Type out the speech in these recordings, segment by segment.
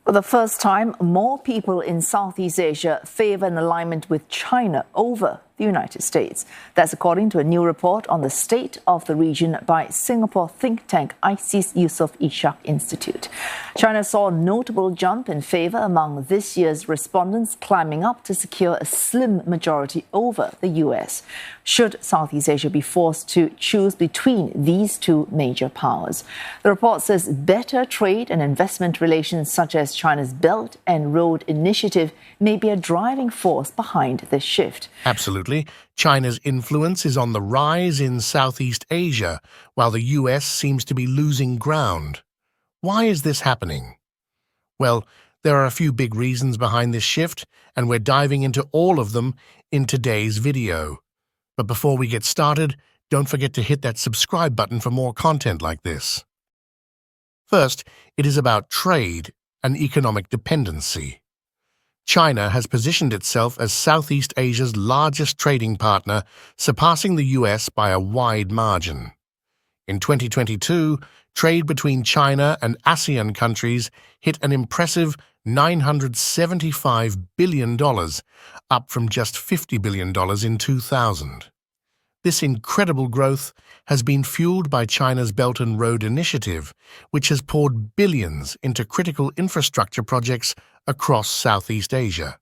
For the first time, more people in Southeast Asia favor an alignment with China over the United States. That's according to a new report on the state of the region by Singapore think tank ISEAS Yusof Ishak Institute. China saw a notable jump in favor among this year's respondents, climbing up to secure a slim majority over the US. Should Southeast Asia be forced to choose between these two major powers? The report says better trade and investment relations, such as China's Belt and Road Initiative, may be a driving force behind this shift. Absolutely. China's influence is on the rise in Southeast Asia, while the US seems to be losing ground. Why is this happening? Well, there are a few big reasons behind this shift, and we're diving into all of them in today's video. But before we get started, don't forget to hit that subscribe button for more content like this. First, it is about trade and economic dependency. China has positioned itself as Southeast Asia's largest trading partner, surpassing the US by a wide margin. In 2022, trade between China and ASEAN countries hit an impressive $975 billion, up from just $50 billion in 2000. This incredible growth has been fueled by China's Belt and Road Initiative, which has poured billions into critical infrastructure projects across Southeast Asia.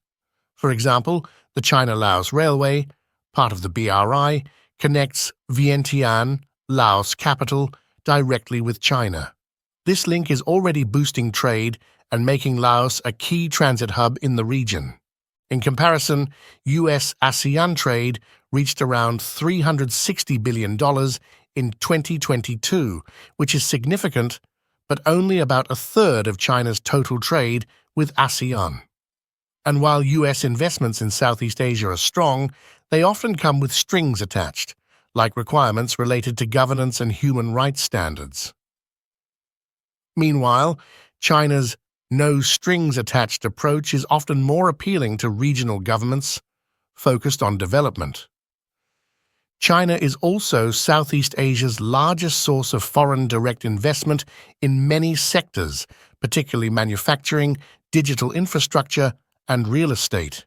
For example, the China-Laos Railway, part of the BRI, connects Vientiane, Laos capital, directly with China. This link is already boosting trade and making Laos a key transit hub in the region. In comparison, US-ASEAN trade reached around $360 billion in 2022, which is significant, but only about a third of China's total trade with ASEAN. And while US investments in Southeast Asia are strong, they often come with strings attached, like requirements related to governance and human rights standards. Meanwhile, China's no-strings-attached approach is often more appealing to regional governments focused on development. China is also Southeast Asia's largest source of foreign direct investment in many sectors, particularly manufacturing, digital infrastructure, and real estate.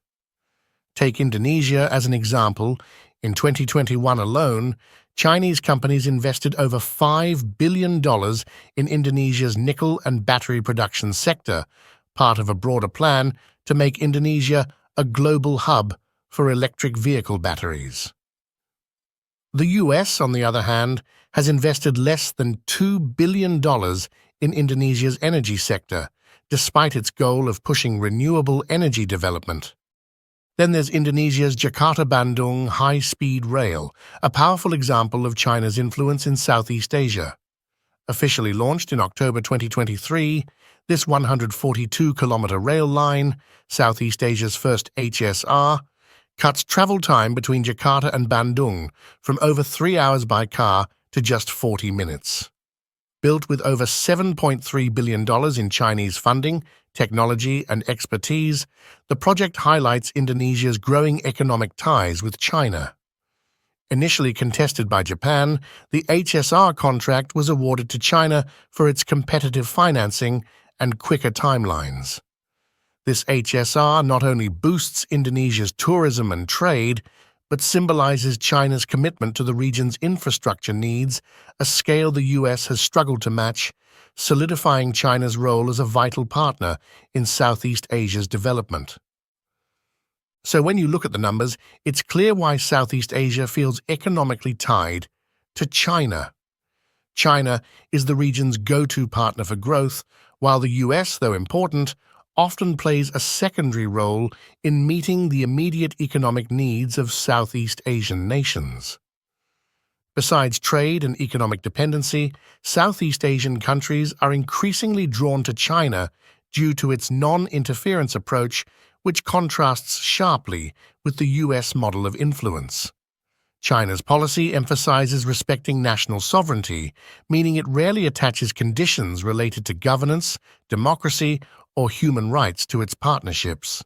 Take Indonesia as an example. In 2021 alone, Chinese companies invested over $5 billion in Indonesia's nickel and battery production sector, part of a broader plan to make Indonesia a global hub for electric vehicle batteries. The US, on the other hand, has invested less than $2 billion in Indonesia's energy sector, despite its goal of pushing renewable energy development. Then there's Indonesia's Jakarta-Bandung high-speed rail, a powerful example of China's influence in Southeast Asia. Officially launched in October 2023, this 142-kilometer rail line, Southeast Asia's first HSR, cuts travel time between Jakarta and Bandung from over 3 hours by car to just 40 minutes. Built with over $7.3 billion in Chinese funding, technology, and expertise, the project highlights Indonesia's growing economic ties with China. Initially contested by Japan, the HSR contract was awarded to China for its competitive financing and quicker timelines. This HSR not only boosts Indonesia's tourism and trade, but symbolizes China's commitment to the region's infrastructure needs, a scale the US has struggled to match, solidifying China's role as a vital partner in Southeast Asia's development. So when you look at the numbers, it's clear why Southeast Asia feels economically tied to China. China is the region's go-to partner for growth, while the US, though important, often plays a secondary role in meeting the immediate economic needs of Southeast Asian nations. Besides trade and economic dependency, Southeast Asian countries are increasingly drawn to China due to its non-interference approach, which contrasts sharply with the US model of influence. China's policy emphasizes respecting national sovereignty, meaning it rarely attaches conditions related to governance, democracy, or human rights to its partnerships.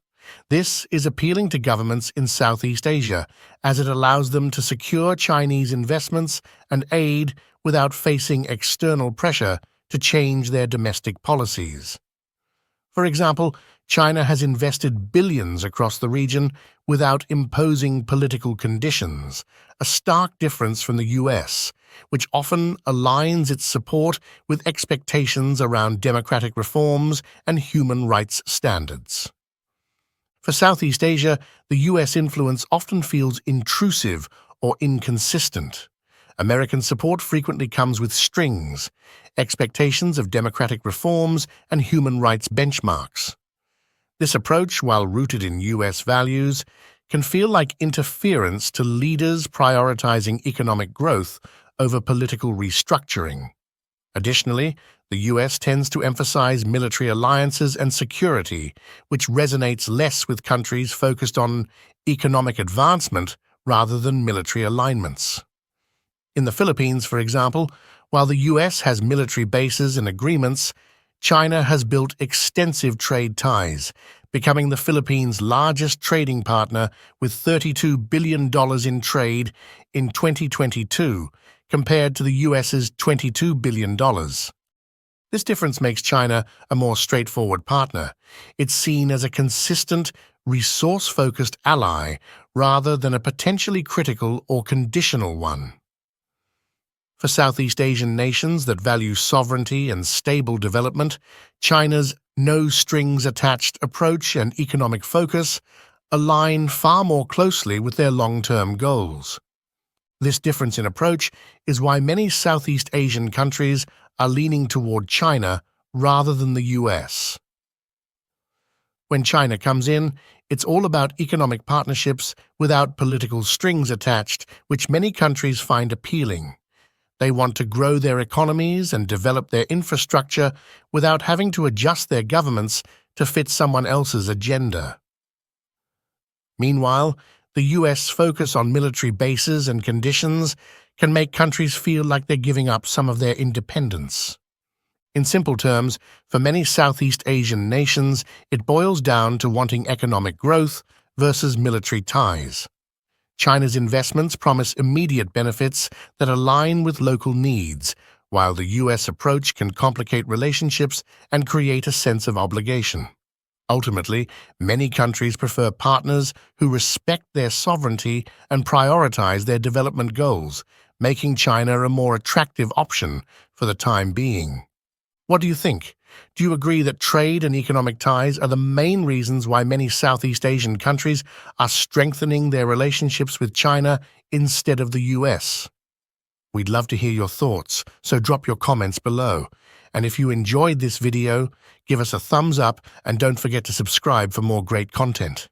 This is appealing to governments in Southeast Asia, as it allows them to secure Chinese investments and aid without facing external pressure to change their domestic policies. For example, China has invested billions across the region without imposing political conditions, a stark difference from the US, which often aligns its support with expectations around democratic reforms and human rights standards. For Southeast Asia, the US influence often feels intrusive or inconsistent. American support frequently comes with strings, expectations of democratic reforms, and human rights benchmarks. This approach, while rooted in US values, can feel like interference to leaders prioritizing economic growth over political restructuring. Additionally, the US tends to emphasize military alliances and security, which resonates less with countries focused on economic advancement rather than military alignments. In the Philippines, for example, while the US has military bases and agreements, China has built extensive trade ties, becoming the Philippines' largest trading partner with $32 billion in trade in 2022, compared to the US's $22 billion. This difference makes China a more straightforward partner. It's seen as a consistent, resource-focused ally rather than a potentially critical or conditional one. For Southeast Asian nations that value sovereignty and stable development, China's no-strings-attached approach and economic focus align far more closely with their long-term goals. This difference in approach is why many Southeast Asian countries are leaning toward China rather than the US. When China comes in, it's all about economic partnerships without political strings attached, which many countries find appealing. They want to grow their economies and develop their infrastructure without having to adjust their governments to fit someone else's agenda. Meanwhile, the US focus on military bases and conditions can make countries feel like they're giving up some of their independence. In simple terms, for many Southeast Asian nations, it boils down to wanting economic growth versus military ties. China's investments promise immediate benefits that align with local needs, while the US approach can complicate relationships and create a sense of obligation. Ultimately, many countries prefer partners who respect their sovereignty and prioritize their development goals, making China a more attractive option for the time being. What do you think? Do you agree that trade and economic ties are the main reasons why many Southeast Asian countries are strengthening their relationships with China instead of the US? We'd love to hear your thoughts, so drop your comments below. And if you enjoyed this video, give us a thumbs up and don't forget to subscribe for more great content.